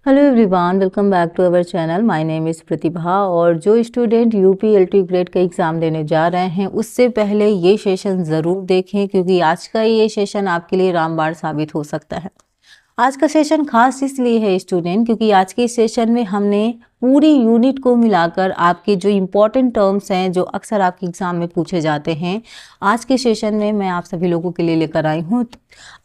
Hello everyone, welcome back to our channel. My name is Pratibha. और जो student UP LT grade का exam देने जा रहे हैं उससे पहले ये सेशन ज़रूर देखें, क्योंकि आज का ये सेशन आपके लिए रामबाण साबित हो सकता है। आज का सेशन खास इसलिए है स्टूडेंट, क्योंकि आज के सेशन में हमने पूरी यूनिट को मिलाकर आपके जो इम्पॉर्टेंट टर्म्स हैं जो अक्सर आपके एग्ज़ाम में पूछे जाते हैं, आज के सेशन में मैं आप सभी लोगों के लिए लेकर आई हूँ।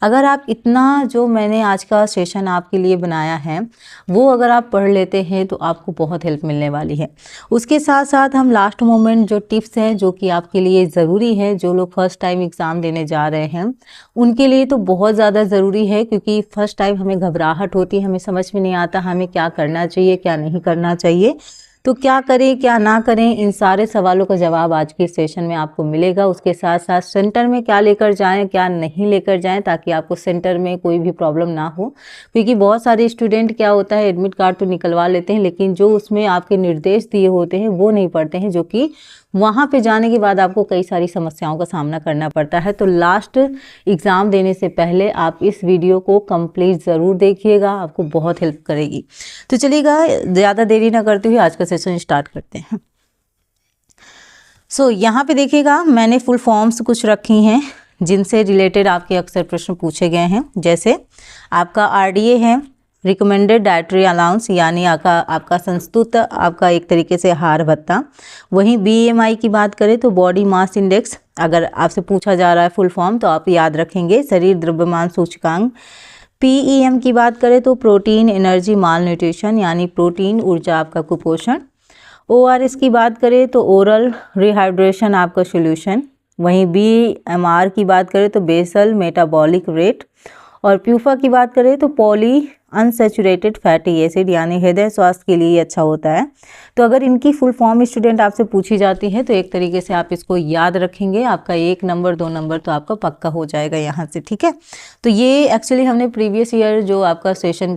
अगर आप इतना जो मैंने आज का सेशन आपके लिए बनाया है वो अगर आप पढ़ लेते हैं तो आपको बहुत हेल्प मिलने वाली है। उसके साथ साथ हम लास्ट मोमेंट जो टिप्स हैं जो कि आपके लिए ज़रूरी है, जो लोग फर्स्ट टाइम एग्ज़ाम देने जा रहे हैं उनके लिए तो बहुत ज़्यादा ज़रूरी है, क्योंकि फर्स्ट टाइम हमें घबराहट होती है, हमें समझ में नहीं आता हमें क्या करना चाहिए क्या नहीं करना चाहिए। तो क्या करें क्या ना करें, इन सारे सवालों का जवाब आज के सेशन में आपको मिलेगा। उसके साथ साथ सेंटर में क्या लेकर जाएं क्या नहीं लेकर जाएं, ताकि आपको सेंटर में कोई भी प्रॉब्लम ना हो। क्योंकि बहुत सारे स्टूडेंट क्या होता है, एडमिट कार्ड तो निकलवा लेते हैं लेकिन जो उसमें आपके निर्देश दिए होते हैं वो नहीं पढ़ते हैं, जो कि वहाँ पे जाने के बाद आपको कई सारी समस्याओं का सामना करना पड़ता है। तो लास्ट एग्ज़ाम देने से पहले आप इस वीडियो को कंप्लीट ज़रूर देखिएगा, आपको बहुत हेल्प करेगी। तो चलिएगा ज़्यादा देरी ना करते हुए आज का सेशन स्टार्ट करते हैं। यहाँ पे देखिएगा मैंने फुल फॉर्म्स कुछ रखी हैं जिनसे रिलेटेड आपके अक्सर प्रश्न पूछे गए हैं। जैसे आपका RDA है, रिकमेंडेड डाइटरी अलाउंस, यानी आपका संस्तुत आपका एक तरीके से आहार भत्ता। वहीं BMI की बात करें तो बॉडी मास इंडेक्स, अगर आपसे पूछा जा रहा है फुल फॉर्म तो आप याद रखेंगे शरीर द्रव्यमान सूचकांक। PEM की बात करें तो प्रोटीन एनर्जी माल न्यूट्रिशन, यानी प्रोटीन ऊर्जा आपका कुपोषण। ORS की बात करें तो ओरल रिहाइड्रेशन आपका सोल्यूशन। वहीं BMR की बात करें तो बेसल मेटाबॉलिक रेट। और प्यूफा की बात करें तो पॉली अनसैचुरेटेड फैटी एसिड, यानी हृदय स्वास्थ्य के लिए अच्छा होता है। तो अगर इनकी फुल फॉर्म स्टूडेंट आपसे पूछी जाती है तो एक तरीके से आप इसको याद रखेंगे, आपका 1 नंबर 2 नंबर तो आपका पक्का हो जाएगा यहाँ से, ठीक है। तो ये एक्चुअली हमने प्रीवियस जो आपका सेशन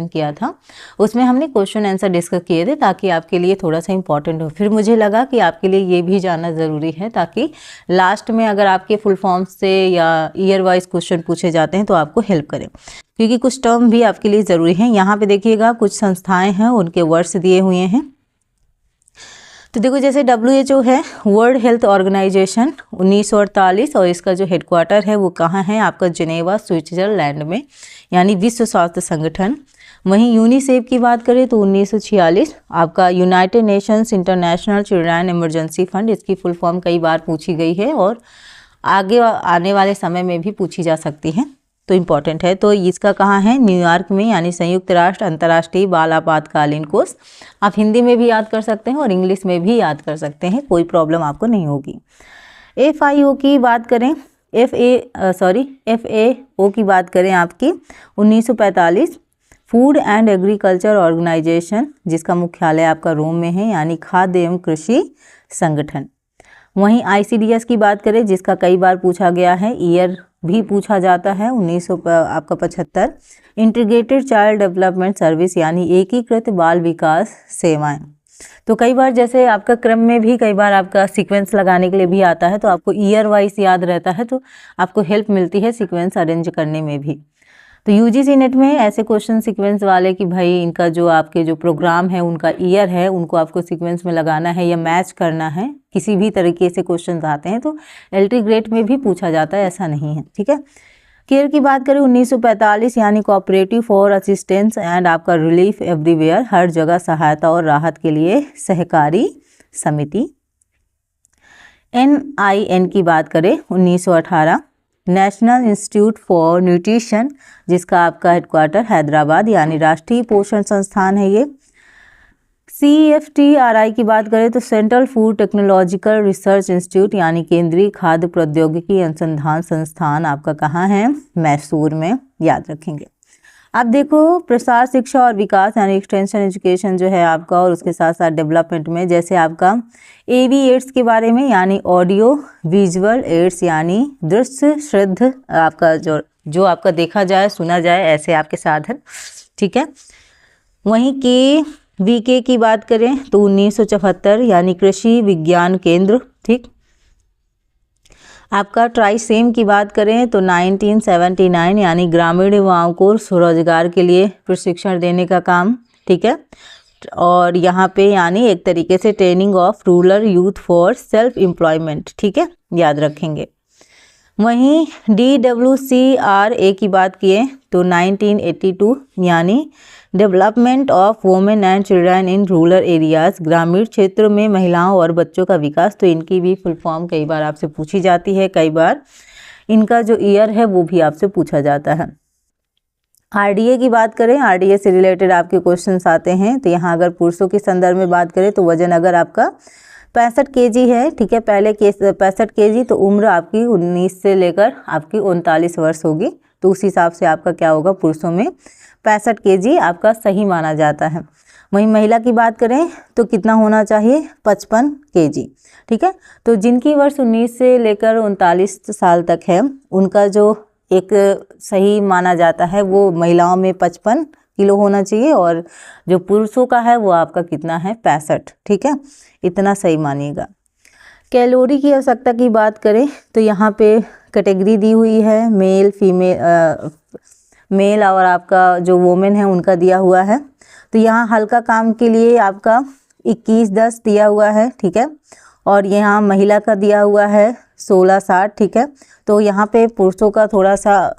किया था उसमें हमने क्वेश्चन आंसर डिस्कस किए थे, ताकि आपके लिए थोड़ा सा इंपॉर्टेंट हो। फिर मुझे लगा कि आपके लिए ये भी जानना ज़रूरी है, ताकि लास्ट में अगर आपके फुल फॉर्म से या ईयर वाइज क्वेश्चन पूछे जाते हैं तो आपको हेल्प करें, क्योंकि कुछ टर्म भी आपके लिए ज़रूरी हैं। यहाँ पे देखिएगा कुछ संस्थाएं हैं, उनके वर्ड्स दिए हुए हैं। तो देखो जैसे WHO है, वर्ल्ड हेल्थ ऑर्गेनाइजेशन 1948, और इसका जो हेडक्वार्टर है वो कहाँ है, आपका जिनेवा स्विट्जरलैंड में, यानी विश्व स्वास्थ्य संगठन। वहीं यूनिसेफ की बात करें तो 1946, आपका United Nations international children emergency fund, इसकी फुल फॉर्म कई बार पूछी गई है और आगे आने वाले समय में भी पूछी जा सकती है, तो इम्पॉर्टेंट है। तो इसका कहाँ है, न्यूयॉर्क में, यानी संयुक्त राष्ट्र अंतर्राष्ट्रीय बाल आपातकालीन कोष। आप हिंदी में भी याद कर सकते हैं और इंग्लिश में भी याद कर सकते हैं, कोई प्रॉब्लम आपको नहीं होगी। FAO की बात करें, FAO की बात करें आपकी 1945, फूड एंड एग्रीकल्चर ऑर्गेनाइजेशन, जिसका मुख्यालय आपका रोम में है, यानी खाद्य एवं कृषि संगठन। वहीं ICDS की बात करें, जिसका कई बार पूछा गया है, ईयर भी पूछा जाता है, 1975, इंटीग्रेटेड चाइल्ड डेवलपमेंट सर्विस, यानी एकीकृत बाल विकास सेवाएं। तो कई बार जैसे आपका क्रम में भी कई बार आपका सीक्वेंस लगाने के लिए भी आता है, तो आपको ईयर वाइज याद रहता है, तो आपको हेल्प मिलती है सीक्वेंस अरेंज करने में भी। तो UGC नेट में ऐसे क्वेश्चन सीक्वेंस वाले कि भाई इनका जो आपके जो प्रोग्राम है उनका ईयर है, उनको आपको सीक्वेंस में लगाना है या मैच करना है, किसी भी तरीके से क्वेश्चन आते हैं, तो LT ग्रेड में भी पूछा जाता है, ऐसा नहीं है, ठीक है। केयर की बात करें 1945, यानी कोऑपरेटिव फॉर असिस्टेंस एंड आपका रिलीफ एवरीवेयर, हर जगह सहायता और राहत के लिए सहकारी समिति। NIN की बात करें 1918, नेशनल इंस्टीट्यूट फॉर न्यूट्रिशन, जिसका आपका हेडक्वार्टर हैदराबाद, यानी राष्ट्रीय पोषण संस्थान है ये। CFTRI की बात करें तो central food technological research institute, यानी केंद्रीय खाद्य प्रौद्योगिकी अनुसंधान संस्थान, आपका कहाँ है, मैसूर में, याद रखेंगे। अब देखो प्रसार शिक्षा और विकास, यानी एक्सटेंशन एजुकेशन जो है आपका, और उसके साथ साथ डेवलपमेंट में जैसे आपका AV एड्स के बारे में, यानी ऑडियो विजुअल एड्स, यानी दृश्य श्रद्ध आपका जो आपका देखा जाए सुना जाए ऐसे आपके साधन, ठीक है। वहीं KVK की बात करें तो 1974, यानी कृषि विज्ञान केंद्र, ठीक। आपका ट्राइसेम की बात करें तो 1979 यानी ग्रामीण युवाओं को स्वरोजगार के लिए प्रशिक्षण देने का काम, ठीक है। और यहाँ पे यानी एक तरीके से training of rural youth for self employment, ठीक है, याद रखेंगे। वहीं DWCRA की बात किए तो 1982 यानी development of women and children in rural areas, ग्रामीण क्षेत्रों में महिलाओं और बच्चों का विकास। तो इनकी भी फुल फॉर्म कई बार आपसे पूछी जाती है, कई बार इनका जो ईयर है वो भी आपसे पूछा जाता है। RDA की बात करें, RDA से रिलेटेड आपके क्वेश्चंस आते हैं। तो यहाँ अगर पुरुषों के संदर्भ में बात करें तो वजन अगर आपका 65 kg है, ठीक है, पहले के 65 kg, तो उम्र आपकी 19 से लेकर आपकी 39 वर्ष होगी। तो उस हिसाब से आपका क्या होगा, पुरुषों में 65 kg आपका सही माना जाता है। वहीं महिला की बात करें तो कितना होना चाहिए, 55 kg, ठीक है। तो जिनकी वर्ष 19 से लेकर 39 साल तक है उनका जो एक सही माना जाता है वो महिलाओं में 55 किलो होना चाहिए, और जो पुरुषों का है वो आपका कितना है, 65, ठीक है, इतना सही मानिएगा। कैलोरी की आवश्यकता की बात करें तो यहाँ पे कैटेगरी दी हुई है, मेल फीमेल, मेल और आपका जो वोमेन है उनका दिया हुआ है। तो यहाँ हल्का काम के लिए आपका 21-10 दिया हुआ है, ठीक है, और यहाँ महिला का दिया हुआ है 16-60, ठीक है। तो यहाँ पे पुरुषों का थोड़ा सा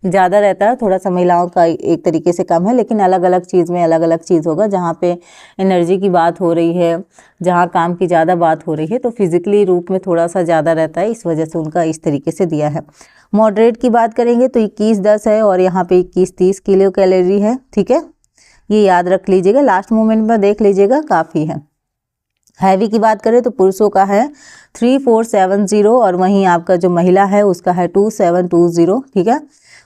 ज़्यादा रहता है, थोड़ा सा महिलाओं का एक तरीके से कम है, लेकिन अलग अलग चीज़ में अलग अलग चीज़ होगा। जहाँ पे एनर्जी की बात हो रही है, जहाँ काम की ज़्यादा बात हो रही है, तो फिजिकली रूप में थोड़ा सा ज़्यादा रहता है, इस वजह से उनका इस तरीके से दिया है। मॉडरेट की बात करेंगे तो 21-10 है, और यहाँ पे 21-30 किलो कैलोरी है, ठीक है, ये याद रख लीजिएगा, लास्ट मोमेंट में देख लीजिएगा, काफ़ी है। हैवी की बात करें तो पुरुषों का है 3470, और वहीं आपका जो महिला है उसका है 2720, ठीक है।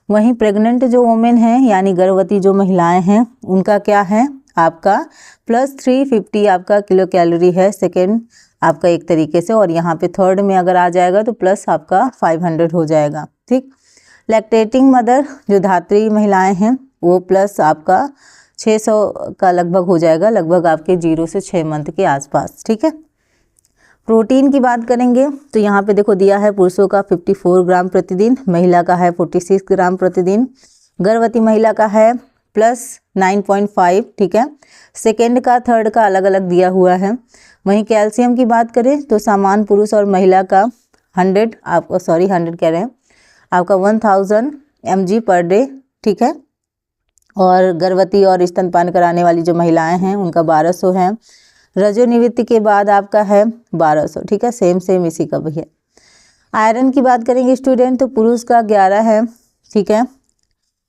वहीं प्रेग्नेंट जो वुमेन है यानी गर्भवती जो महिलाएं हैं उनका क्या है, आपका +350 आपका किलो कैलोरी है, सेकेंड आपका एक तरीके से, और यहाँ पे थर्ड में अगर आ जाएगा तो प्लस आपका 500 हो जाएगा, ठीक। लैक्टेटिंग मदर जो धात्री महिलाएं हैं वो प्लस आपका 600 का लगभग हो जाएगा, लगभग आपके 0 से 6 मंथ के आसपास, ठीक है। प्रोटीन की बात करेंगे तो यहाँ पे देखो दिया है पुरुषों का 54 ग्राम प्रतिदिन, महिला का है 46 ग्राम प्रतिदिन, गर्भवती महिला का है +9.5, ठीक है, सेकेंड का थर्ड का अलग अलग दिया हुआ है। वहीं कैल्शियम की बात करें तो सामान्य पुरुष और महिला का 100 कह रहे हैं आपका 1000 mg पर डे, ठीक है, और गर्भवती और स्तनपान कराने वाली जो महिलाएं हैं उनका 1200 है। रजोनिवृत्ति के बाद आपका है 1200, ठीक है, सेम इसी का भी है। आयरन की बात करेंगे स्टूडेंट तो पुरुष का 11 है, ठीक है,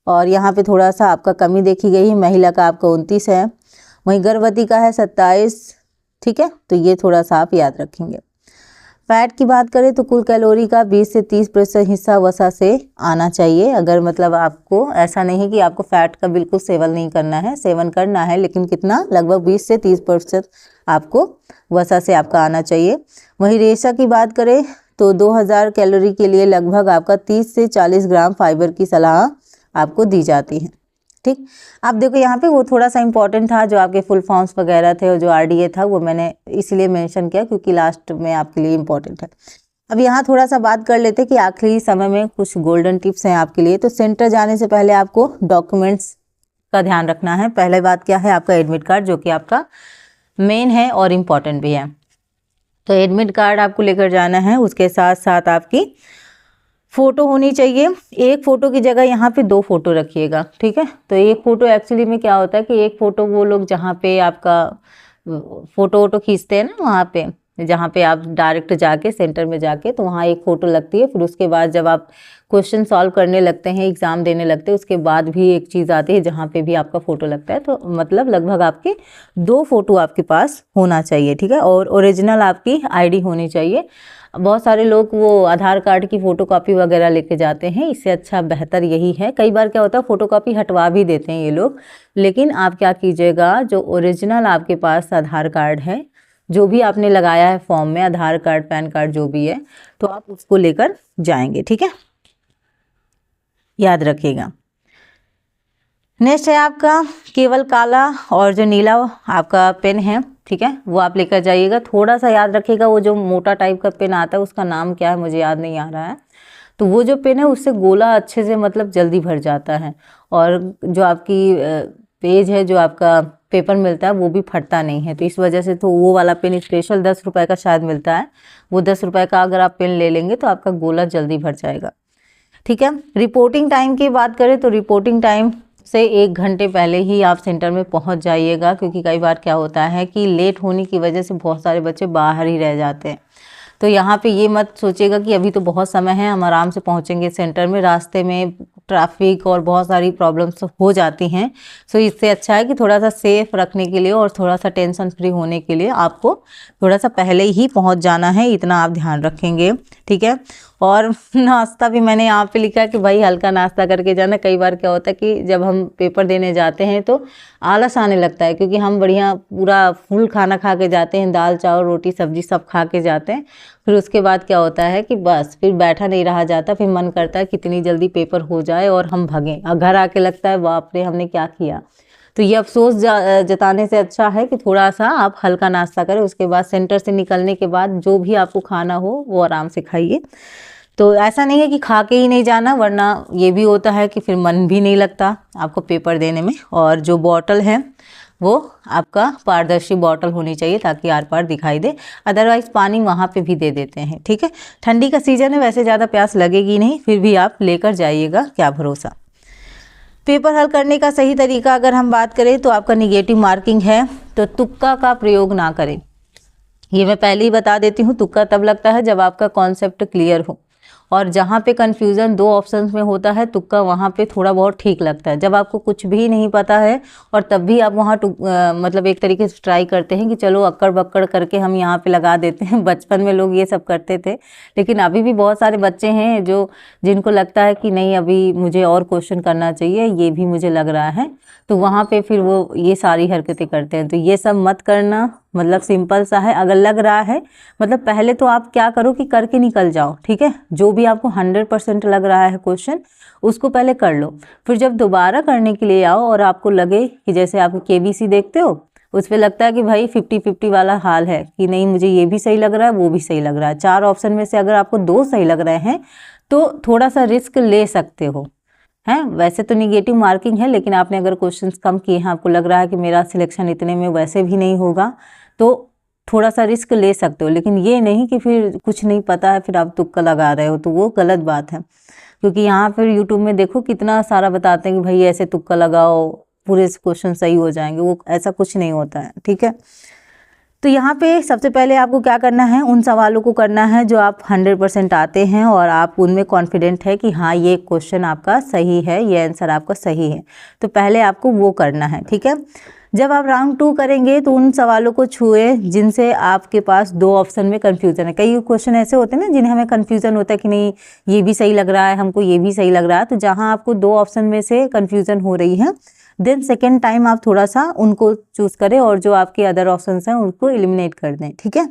और यहाँ पे थोड़ा सा आपका कमी देखी गई है, महिला का आपका 29 है, वहीं गर्भवती का है 27, ठीक है, तो ये थोड़ा सा आप याद रखेंगे। फैट की बात करें तो कुल कैलोरी का 20 से 30% हिस्सा वसा से आना चाहिए। अगर मतलब आपको ऐसा नहीं कि आपको फैट का बिल्कुल सेवन नहीं करना है, सेवन करना है, लेकिन कितना, लगभग 20 से 30% आपको वसा से आपका आना चाहिए। वहीं रेशा की बात करें तो 2000 कैलोरी के लिए लगभग आपका 30 से 40 ग्राम फाइबर की सलाह आपको दी जाती है, ठीक। आप देखो यहाँ पे वो थोड़ा सा इंपॉर्टेंट था, जो आपके फुल फॉर्म्स वगैरह थे और जो RDA था वो मैंने इसलिए मेंशन किया क्योंकि लास्ट में आपके लिए इंपॉर्टेंट है। अब यहाँ थोड़ा सा बात कर लेते कि आखिरी समय में कुछ गोल्डन टिप्स हैं आपके लिए। तो सेंटर जाने से पहले आपको डॉक्यूमेंट्स का ध्यान रखना है। पहले बात क्या है, आपका एडमिट कार्ड, जो कि आपका मेन है और इम्पॉर्टेंट भी है। तो एडमिट कार्ड आपको लेकर जाना है, उसके साथ साथ आपकी फ़ोटो होनी चाहिए। एक फ़ोटो की जगह यहाँ पे 2 फ़ोटो रखिएगा, ठीक है। तो एक फ़ोटो एक्चुअली में क्या होता है कि एक फ़ोटो वो लोग जहाँ पे आपका फ़ोटो वोटो खींचते हैं ना, वहाँ पे जहाँ पे आप डायरेक्ट जाके सेंटर में जाके तो वहाँ एक फ़ोटो लगती है। फिर उसके बाद जब आप क्वेश्चन सॉल्व करने लगते हैं, एग्ज़ाम देने लगते हैं, उसके बाद भी एक चीज़ आती है जहाँ पे भी आपका फ़ोटो लगता है। तो मतलब लगभग आपके 2 फ़ोटो आपके पास होना चाहिए, ठीक है, और ओरिजिनल आपकी ID होनी चाहिए। बहुत सारे लोग वो आधार कार्ड की फ़ोटोकॉपी वगैरह लेके जाते हैं, इससे अच्छा बेहतर यही है। कई बार क्या होता है फ़ोटोकॉपी हटवा भी देते हैं ये लोग, लेकिन आप क्या कीजिएगा, जो ओरिजिनल आपके पास आधार कार्ड है, जो भी आपने लगाया है फॉर्म में, आधार कार्ड, पैन कार्ड जो भी है, तो आप उसको लेकर जाएंगे, ठीक है, याद रखिएगा। नेक्स्ट है आपका केवल काला और जो नीला आपका पेन है ठीक है, वो आप लेकर जाइएगा। थोड़ा सा याद रखिएगा, वो जो मोटा टाइप का पेन आता है उसका नाम क्या है मुझे याद नहीं आ रहा है। तो वो जो पेन है उससे गोला अच्छे से मतलब जल्दी भर जाता है, और जो आपकी पेज है, जो आपका पेपर मिलता है वो भी फटता नहीं है। तो इस वजह से तो वो वाला पेन स्पेशल 10 रुपये का शायद मिलता है, वो 10 रुपये का अगर आप पेन ले लेंगे तो आपका गोला जल्दी भर जाएगा। ठीक है, रिपोर्टिंग टाइम की बात करें तो रिपोर्टिंग टाइम से 1 घंटे पहले ही आप सेंटर में पहुंच जाइएगा, क्योंकि कई बार क्या होता है कि लेट होने की वजह से बहुत सारे बच्चे बाहर ही रह जाते हैं। तो यहाँ पे ये मत सोचिएगा कि अभी तो बहुत समय है, हम आराम से पहुँचेंगे सेंटर में, रास्ते में ट्रैफिक और बहुत सारी प्रॉब्लम्स हो जाती हैं। सो इससे अच्छा है कि थोड़ा सा सेफ रखने के लिए और थोड़ा सा टेंशन फ्री होने के लिए आपको थोड़ा सा पहले ही पहुँच जाना है, इतना आप ध्यान रखेंगे। ठीक है, और नाश्ता भी मैंने यहाँ पे लिखा है कि भाई हल्का नाश्ता करके जाना। कई बार क्या होता है कि जब हम पेपर देने जाते हैं तो आलस आने लगता है, क्योंकि हम बढ़िया पूरा फुल खाना खा के जाते हैं, दाल चावल रोटी सब्जी सब खा के जाते हैं। फिर उसके बाद क्या होता है कि बस फिर बैठा नहीं रहा जाता, फिर मन करता है कितनी जल्दी पेपर हो जाए और हम भगें, और घर आके लगता है बाप रे हमने क्या किया। तो ये अफसोस जताने से अच्छा है कि थोड़ा सा आप हल्का नाश्ता करें, उसके बाद सेंटर से निकलने के बाद जो भी आपको खाना हो वो आराम से खाइए। तो ऐसा नहीं है कि खा के ही नहीं जाना, वरना ये भी होता है कि फिर मन भी नहीं लगता आपको पेपर देने में। और जो बॉटल है वो आपका पारदर्शी बॉटल होनी चाहिए ताकि आर पार दिखाई दे, अदरवाइज पानी वहाँ पे भी दे देते हैं। ठीक है, ठंडी का सीजन है, वैसे ज़्यादा प्यास लगेगी नहीं, फिर भी आप लेकर जाइएगा, क्या भरोसा। पेपर हल करने का सही तरीका अगर हम बात करें तो आपका निगेटिव मार्किंग है तो तुक्का का प्रयोग ना करें। ये मैं पहले ही बता देती हूँ, तुक्का तब लगता है जब आपका कॉन्सेप्ट क्लियर हो, और जहाँ पे कन्फ्यूज़न 2 ऑप्शंस में होता है तुक्का वहाँ पे थोड़ा बहुत ठीक लगता है। जब आपको कुछ भी नहीं पता है और तब भी आप वहाँ मतलब एक तरीके से ट्राई करते हैं कि चलो अक्कड़ बक्कड़ करके हम यहाँ पे लगा देते हैं। बचपन में लोग ये सब करते थे, लेकिन अभी भी बहुत सारे बच्चे हैं जो जिनको लगता है कि नहीं अभी मुझे और क्वेश्चन करना चाहिए, ये भी मुझे लग रहा है, तो वहाँ पे फिर वो ये सारी हरकतें करते हैं। तो ये सब मत करना, मतलब सिंपल सा है। अगर लग रहा है मतलब पहले तो आप क्या करो कि करके निकल जाओ। ठीक है, जो भी आपको 100% लग रहा है क्वेश्चन उसको पहले कर लो, फिर जब दोबारा करने के लिए आओ और आपको लगे कि जैसे आप KBC देखते हो उस पर लगता है कि भाई 50-50 वाला हाल है कि नहीं मुझे ये भी सही लग रहा है वो भी सही लग रहा है, 4 ऑप्शन में से अगर आपको 2 सही लग रहे हैं तो थोड़ा सा रिस्क ले सकते हो। हैं, वैसे तो निगेटिव मार्किंग है, लेकिन आपने अगर क्वेश्चंस कम किए हैं, आपको लग रहा है कि मेरा सिलेक्शन इतने में वैसे भी नहीं होगा, तो थोड़ा सा रिस्क ले सकते हो। लेकिन ये नहीं कि फिर कुछ नहीं पता है फिर आप तुक्का लगा रहे हो, तो वो गलत बात है। क्योंकि यहाँ फिर यूट्यूब में देखो कितना सारा बताते हैं कि भाई ऐसे तुक्का लगाओ पूरे क्वेश्चन सही हो जाएंगे, वो ऐसा कुछ नहीं होता है। ठीक है, तो यहाँ पे सबसे पहले आपको क्या करना है, उन सवालों को करना है जो आप 100% आते हैं और आप उनमें कॉन्फिडेंट है कि हाँ ये क्वेश्चन आपका सही है, ये आंसर आपका सही है, तो पहले आपको वो करना है। ठीक है, जब आप राउंड 2 करेंगे तो उन सवालों को छुए जिनसे आपके पास 2 ऑप्शन में कन्फ्यूज़न है। कई क्वेश्चन ऐसे होते हैं ना जिन्हें हमें कन्फ्यूज़न होता है कि नहीं ये भी सही लग रहा है, हमको ये भी सही लग रहा है, तो जहाँ आपको 2 ऑप्शन में से कन्फ्यूज़न हो रही है देन सेकेंड टाइम आप थोड़ा सा उनको चूज़ करें और जो आपके अदर ऑप्शंस हैं उनको एलिमिनेट कर दें। ठीक है,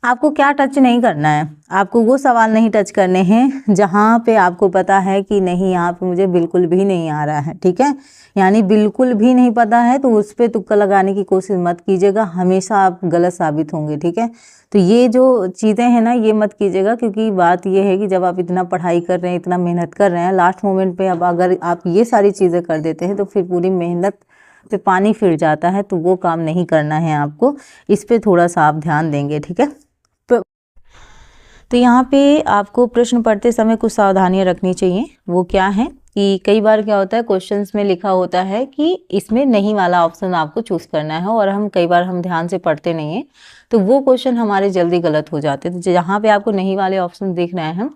आपको क्या टच नहीं करना है, आपको वो सवाल नहीं टच करने हैं जहाँ पे आपको पता है कि नहीं यहाँ पे मुझे बिल्कुल भी नहीं आ रहा है। ठीक है, यानी बिल्कुल भी नहीं पता है तो उस पर तुक्का लगाने की कोशिश मत कीजिएगा, हमेशा आप गलत साबित होंगे। ठीक है, तो ये जो चीज़ें हैं ना ये मत कीजिएगा, क्योंकि बात ये है कि जब आप इतना पढ़ाई कर रहे हैं, इतना मेहनत कर रहे हैं, लास्ट मोमेंट पे अब अगर आप ये सारी चीज़ें कर देते हैं तो फिर पूरी मेहनत पे पानी फिर जाता है, तो वो काम नहीं करना है आपको, इस पर थोड़ा सा आप ध्यान देंगे। ठीक है, तो यहाँ पे आपको प्रश्न पढ़ते समय कुछ सावधानियाँ रखनी चाहिए। वो क्या है कि कई बार क्या होता है क्वेश्चंस में लिखा होता है कि इसमें नहीं वाला ऑप्शन आपको चूज़ करना है, और कई बार हम ध्यान से पढ़ते नहीं हैं तो वो क्वेश्चन हमारे जल्दी गलत हो जाते हैं। तो जहाँ पे आपको नहीं वाले ऑप्शन दिख रहे हैं,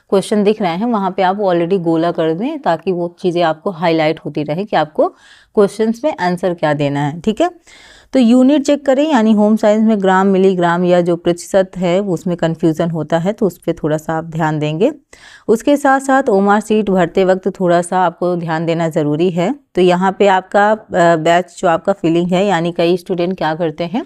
क्वेश्चन दिख रहे हैं, वहाँ पे आप ऑलरेडी गोला कर दें ताकि वो चीज़ें आपको हाईलाइट होती रहे कि आपको क्वेश्चंस में आंसर क्या देना है। ठीक है, तो यूनिट चेक करें, यानी होम साइंस में ग्राम मिलीग्राम या जो प्रतिशत है उसमें कन्फ्यूज़न होता है तो उस पर थोड़ा सा आप ध्यान देंगे। उसके साथ साथ ओमार सीट भरते वक्त थोड़ा सा आपको ध्यान देना ज़रूरी है। तो यहाँ पे आपका बैच जो आपका फिलिंग है, यानी कई स्टूडेंट क्या करते हैं,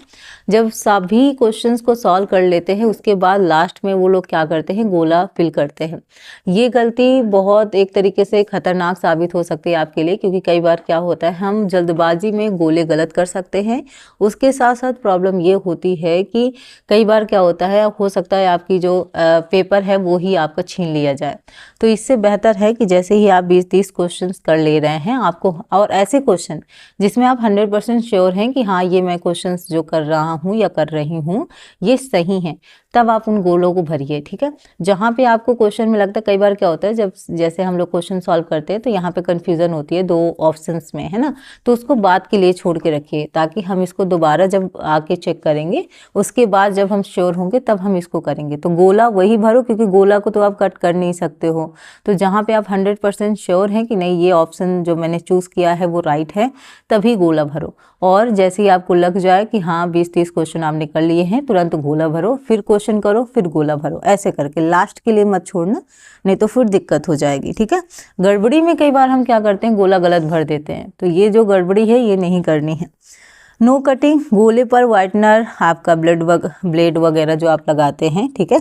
जब सभी क्वेश्चंस को सॉल्व कर लेते हैं उसके बाद लास्ट में वो लोग क्या करते हैं, गोला फिल करते हैं। ये गलती बहुत एक तरीके से खतरनाक साबित हो सकती है आपके लिए, क्योंकि कई बार क्या होता है हम जल्दबाजी में गोले गलत कर सकते हैं। उसके साथ साथ प्रॉब्लम ये होती है कि कई बार क्या होता है, हो सकता है आपकी जो पेपर है वो ही आपका छीन लिया जाए। तो इससे बेहतर है कि जैसे ही आप 20-30 क्वेश्चंस कर ले रहे हैं आपको, और ऐसे क्वेश्चन जिसमें आप 100% श्योर हैं कि हाँ ये मैं क्वेश्चंस जो कर रहा हूँ या कर रही हूँ ये सही हैं, तब आप उन गोलों को भरिए। ठीक है, जहाँ पे आपको क्वेश्चन में लगता है, कई बार क्या होता है जब जैसे हम लोग क्वेश्चन सॉल्व करते हैं तो यहाँ पे कन्फ्यूजन होती है 2 ऑप्शंस में, है ना, तो उसको बाद के लिए छोड़ के रखिए, ताकि हम इसको दोबारा जब आके चेक करेंगे उसके बाद जब हम श्योर होंगे तब हम इसको करेंगे। तो गोला वही भरो, क्योंकि गोला को तो आप कट कर नहीं सकते हो। तो जहाँ पे आप 100% श्योर हैं कि नहीं ये ऑप्शन जो मैंने चूज़ किया है वो राइट है, तभी गोला भरो। और जैसे ही आपको लग जाए कि हाँ 20-30 क्वेश्चन आपने कर लिए हैं, तुरंत गोला भरो, फिर क्वेश्चन करो, फिर गोला भरो, ऐसे करके लास्ट के लिए मत छोड़ना, नहीं तो फिर दिक्कत हो जाएगी। ठीक है, गड़बड़ी में कई बार हम क्या करते हैं, गोला गलत भर देते हैं, तो ये जो गड़बड़ी है ये नहीं करनी है। नो कटिंग, गोले पर वाइटनर आपका ब्लेड वगैरह जो आप लगाते हैं, ठीक है,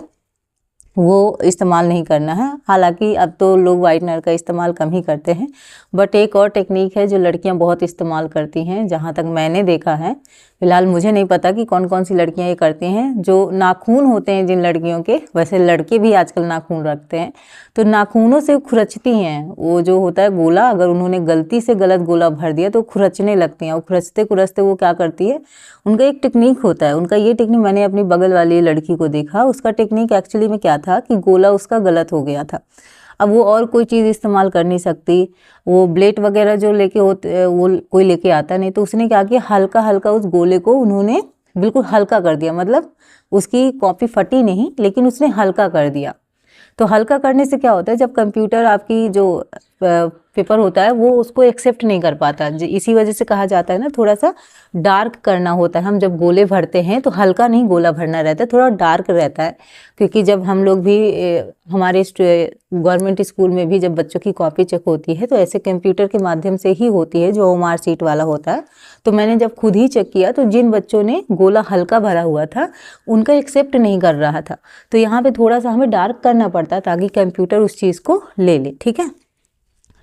वो इस्तेमाल नहीं करना है। हालांकि अब तो लोग वाइटनर का इस्तेमाल कम ही करते हैं, बट एक और टेक्निक है जो लड़कियां बहुत इस्तेमाल करती हैं, जहां तक मैंने देखा है। फिलहाल मुझे नहीं पता कि कौन कौन सी लड़कियां ये करती हैं। जो नाखून होते हैं जिन लड़कियों के, वैसे लड़के भी आजकल नाखून रखते हैं, तो नाखूनों से खुरचती हैं। वो जो होता है गोला, अगर उन्होंने गलती से गलत गोला भर दिया तो खुरचने लगती हैं, और खुरचते खुरचते वो क्या करती है, उनका एक टेक्निक होता है। उनका ये टेक्निक मैंने अपनी बगल वाली लड़की को देखा, उसका टेक्निक एक्चुअली में क्या था कि गोला उसका गलत हो गया था। अब वो और कोई चीज़ इस्तेमाल कर नहीं सकती, वो ब्लेड वगैरह जो लेके होते वो कोई लेके आता नहीं, तो उसने क्या किया, हल्का हल्का उस गोले को उन्होंने बिल्कुल हल्का कर दिया। मतलब उसकी कॉपी फटी नहीं, लेकिन उसने हल्का कर दिया। तो हल्का करने से क्या होता है, जब कंप्यूटर आपकी जो पेपर होता है वो उसको एक्सेप्ट नहीं कर पाता। इसी वजह से कहा जाता है ना, थोड़ा सा डार्क करना होता है। हम जब गोले भरते हैं तो हल्का नहीं गोला भरना रहता है, थोड़ा डार्क रहता है। क्योंकि जब हम लोग भी हमारे गवर्नमेंट स्कूल में भी जब बच्चों की कॉपी चेक होती है तो ऐसे कंप्यूटर के माध्यम से ही होती है, जो OMR शीट वाला होता है। तो मैंने जब खुद ही चेक किया तो जिन बच्चों ने गोला हल्का भरा हुआ था उनका एक्सेप्ट नहीं कर रहा था। तो यहाँ पे थोड़ा सा हमें डार्क करना पड़ता है ताकि कंप्यूटर उस चीज़ को ले ले। ठीक है,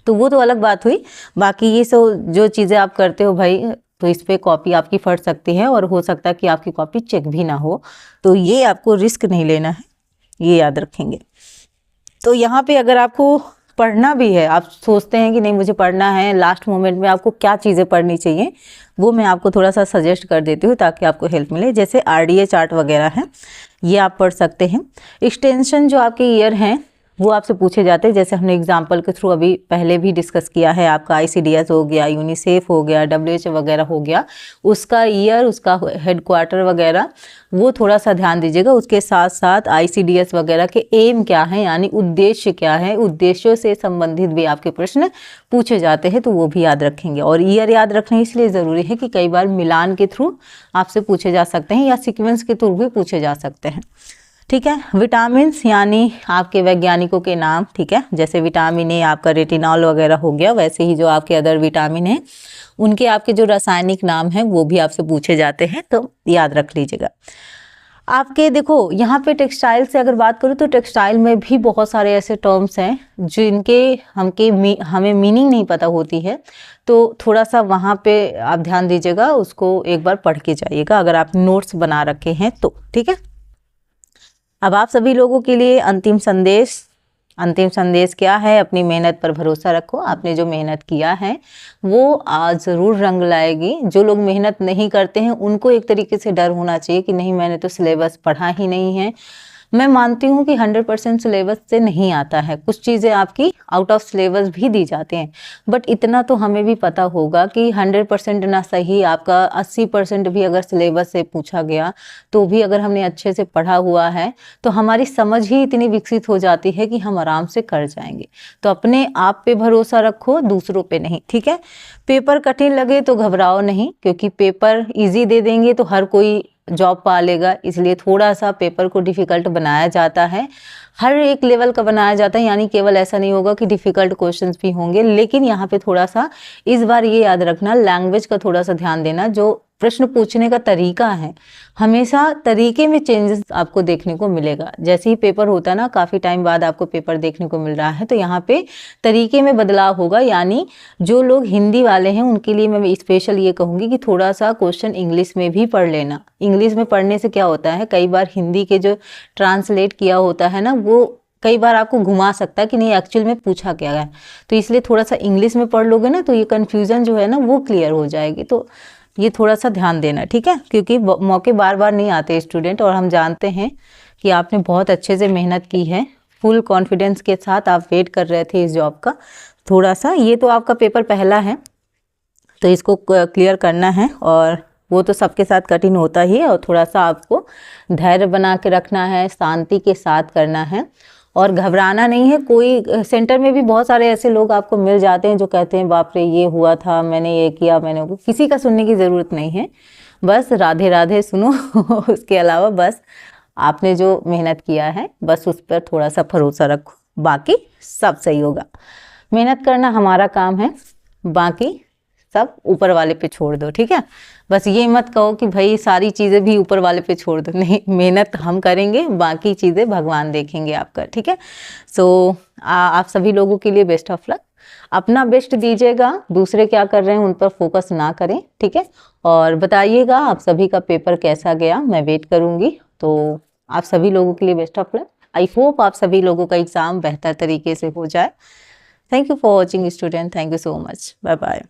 तो वो तो अलग बात हुई। बाकी ये सब जो चीज़ें आप करते हो भाई, तो इस पे कॉपी आपकी फट सकती है और हो सकता है कि आपकी कॉपी चेक भी ना हो, तो ये आपको रिस्क नहीं लेना है, ये याद रखेंगे। तो यहाँ पे अगर आपको पढ़ना भी है, आप सोचते हैं कि नहीं मुझे पढ़ना है, लास्ट मोमेंट में आपको क्या चीज़ें पढ़नी चाहिए वो मैं आपको थोड़ा सा सजेस्ट कर देती हूँ ताकि आपको हेल्प मिले। जैसे RDA चार्ट वगैरह है, ये आप पढ़ सकते हैं। एक्सटेंशन जो आपके ईयर हैं वो आपसे पूछे जाते हैं, जैसे हमने एग्जाम्पल के थ्रू अभी पहले भी डिस्कस किया है। आपका ICDS हो गया, यूनिसेफ हो गया, WHO वगैरह हो गया, उसका ईयर, उसका हेडक्वार्टर वगैरह वो थोड़ा सा ध्यान दीजिएगा। उसके साथ साथ ICDS वगैरह के एम क्या है, यानी उद्देश्य क्या है, उद्देश्यों से संबंधित भी आपके प्रश्न पूछे जाते हैं, तो वो भी याद रखेंगे। और ईयर याद रखना इसलिए ज़रूरी है कि कई बार मिलान के थ्रू आपसे पूछे जा सकते हैं या सीक्वेंस के थ्रू भी पूछे जा सकते हैं। ठीक है, विटामिन्स यानी आपके वैज्ञानिकों के नाम, ठीक है, जैसे विटामिन ए आपका रेटिनॉल वगैरह हो गया, वैसे ही जो आपके अदर विटामिन हैं उनके आपके जो रासायनिक नाम हैं वो भी आपसे पूछे जाते हैं, तो याद रख लीजिएगा। आपके देखो यहाँ पे टेक्सटाइल से अगर बात करूँ तो टेक्सटाइल में भी बहुत सारे ऐसे टर्म्स हैं जिनके हमें मीनिंग नहीं पता होती है, तो थोड़ा सा वहाँ पे आप ध्यान दीजिएगा, उसको एक बार पढ़ के जाइएगा अगर आप नोट्स बना रखे हैं तो। ठीक है, अब आप सभी लोगों के लिए अंतिम संदेश क्या है, अपनी मेहनत पर भरोसा रखो। आपने जो मेहनत किया है वो आज ज़रूर रंग लाएगी। जो लोग मेहनत नहीं करते हैं उनको एक तरीके से डर होना चाहिए कि नहीं मैंने तो सिलेबस पढ़ा ही नहीं है। मैं मानती हूँ कि 100% सिलेबस से नहीं आता है, कुछ चीज़ें आपकी आउट ऑफ सिलेबस भी दी जाते हैं, बट इतना तो हमें भी पता होगा कि 100% ना सही, आपका 80% भी अगर सिलेबस से पूछा गया तो भी अगर हमने अच्छे से पढ़ा हुआ है तो हमारी समझ ही इतनी विकसित हो जाती है कि हम आराम से कर जाएंगे। तो अपने आप पे भरोसा रखो, दूसरों पे नहीं। ठीक है, पेपर कठिन लगे तो घबराओ नहीं, क्योंकि पेपर ईजी दे देंगे तो हर कोई जॉब पा लेगा, इसलिए थोड़ा सा पेपर को डिफ़िकल्ट बनाया जाता है। हर एक लेवल का बनाया जाता है, यानी केवल ऐसा नहीं होगा कि डिफ़िकल्ट क्वेश्चंस भी होंगे, लेकिन यहाँ पे थोड़ा सा इस बार ये याद रखना, लैंग्वेज का थोड़ा सा ध्यान देना। जो प्रश्न पूछने का तरीका है, हमेशा तरीके में चेंजेस आपको देखने को मिलेगा। जैसे ही पेपर होता है ना, काफ़ी टाइम बाद आपको पेपर देखने को मिल रहा है, तो यहाँ पे तरीके में बदलाव होगा। यानी जो लोग हिंदी वाले हैं उनके लिए मैं स्पेशल ये कहूँगी कि थोड़ा सा क्वेश्चन इंग्लिश में भी पढ़ लेना। इंग्लिश में पढ़ने से क्या होता है, कई बार हिंदी के जो ट्रांसलेट किया होता है ना, वो कई बार आपको घुमा सकता है कि नहीं एक्चुअल में पूछा क्या है। तो इसलिए थोड़ा सा इंग्लिश में पढ़ लोगे ना, तो ये कन्फ्यूज़न जो है ना वो क्लियर हो जाएगी। तो ये थोड़ा सा ध्यान देना, ठीक है, क्योंकि मौके बार बार नहीं आते स्टूडेंट, और हम जानते हैं कि आपने बहुत अच्छे से मेहनत की है, फुल कॉन्फिडेंस के साथ आप वेट कर रहे थे इस जॉब का। थोड़ा सा ये तो आपका पेपर पहला है, तो इसको क्लियर करना है, और वो तो सबके साथ कठिन होता ही है, और थोड़ा सा आपको धैर्य बना के रखना है, शांति के साथ करना है, और घबराना नहीं है। कोई सेंटर में भी बहुत सारे ऐसे लोग आपको मिल जाते हैं जो कहते हैं बाप रे ये हुआ था, मैंने ये किया, मैंने वो, किसी का सुनने की ज़रूरत नहीं है, बस राधे राधे सुनो उसके अलावा बस आपने जो मेहनत किया है बस उस पर थोड़ा सा भरोसा रखो, बाकी सब सही होगा। मेहनत करना हमारा काम है, बाकी सब ऊपर वाले पे छोड़ दो, ठीक है। बस ये मत कहो कि भाई सारी चीज़ें भी ऊपर वाले पे छोड़ दो, नहीं, मेहनत हम करेंगे, बाकी चीज़ें भगवान देखेंगे आपका, ठीक है। सो आप सभी लोगों के लिए बेस्ट ऑफ लक। अपना बेस्ट दीजिएगा, दूसरे क्या कर रहे हैं उन पर फोकस ना करें, ठीक है। और बताइएगा आप सभी का पेपर कैसा गया, मैं वेट करूँगी। तो आप सभी लोगों के लिए best of luck. I hope आप सभी लोगों का एग्ज़ाम बेहतर तरीके से हो जाए। Thank you for watching student, thank you so much, bye bye.